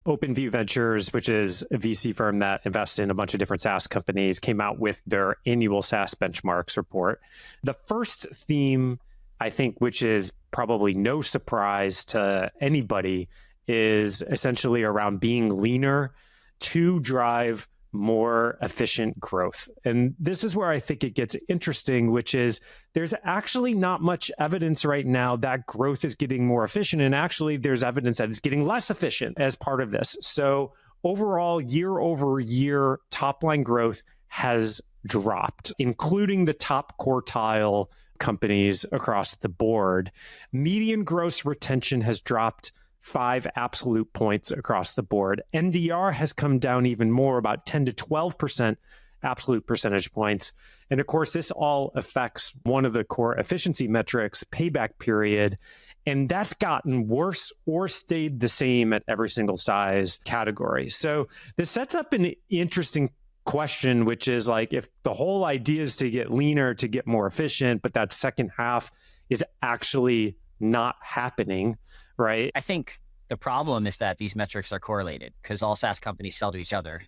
OpenView Ventures, which is a VC firm that invests in a bunch of different SaaS companies, came out with their annual SaaS benchmarks report. The first theme, I think, which is probably no surprise to anybody, is essentially around being leaner to drive more efficient growth. And this is where I think it gets interesting, which is there's actually not much evidence right now that growth is getting more efficient. And actually, there's evidence that it's getting less efficient as part of this. So overall, year over year, top line growth has dropped, including the top quartile companies across the board. Median gross retention has dropped 5 absolute points across the board. NDR has come down even more, about 10 to 12% absolute percentage points. And of course, this all affects one of the core efficiency metrics, payback period. And that's gotten worse or stayed the same at every single size category. So this sets up an interesting question, which is like, if the whole idea is to get leaner, to get more efficient, but that second half is actually not happening, right? I think the problem is that these metrics are correlated because all SaaS companies sell to each other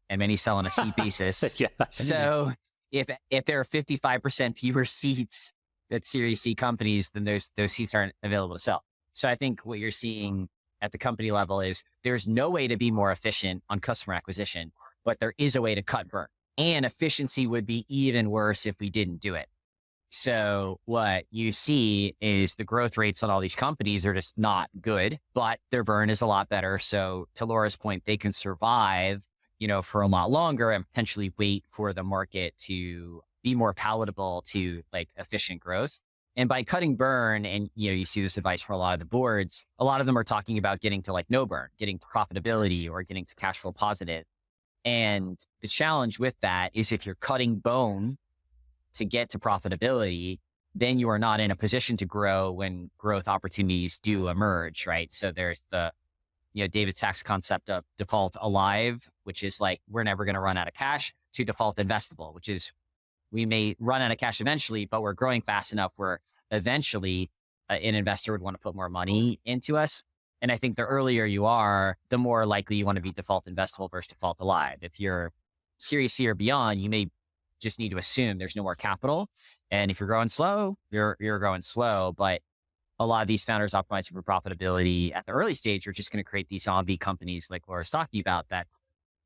and many sell on a seat basis. Yeah. So if there are 55% fewer seats at Series C companies, then those seats aren't available to sell. So I think what you're seeing at the company level is there's no way to be more efficient on customer acquisition, but there is a way to cut burn. And efficiency would be even worse if we didn't do it. So what you see is the growth rates on all these companies are just not good, but their burn is a lot better. So to Laura's point, they can survive, for a lot longer and potentially wait for the market to be more palatable to like efficient growth. And by cutting burn, and you see this advice from a lot of the boards, a lot of them are talking about getting to like no burn, getting to profitability or getting to cash flow positive. And the challenge with that is if you're cutting bone to get to profitability, then you are not in a position to grow when growth opportunities do emerge, right? So there's the, David Sachs concept of default alive, which is like, we're never going to run out of cash, to default investable, which is we may run out of cash eventually, but we're growing fast enough where eventually an investor would want to put more money into us. And I think the earlier you are, the more likely you want to be default investable versus default alive. If you're Series C or beyond, you may just need to assume there's no more capital. And if you're growing slow, you're growing slow. But a lot of these founders optimizing for profitability at the early stage are just going to create these zombie companies like Laura's talking about that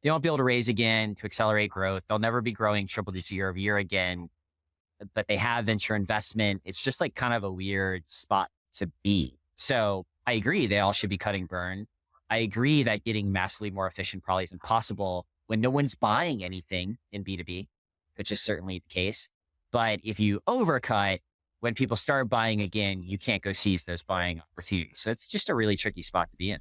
they won't be able to raise again to accelerate growth. They'll never be growing triple digit year over year again, but they have venture investment. It's just like kind of a weird spot to be. So I agree they all should be cutting burn. I agree that getting massively more efficient probably isn't possible when no one's buying anything in B2B, which is certainly the case. But if you overcut, when people start buying again, you can't go seize those buying opportunities. So it's just a really tricky spot to be in.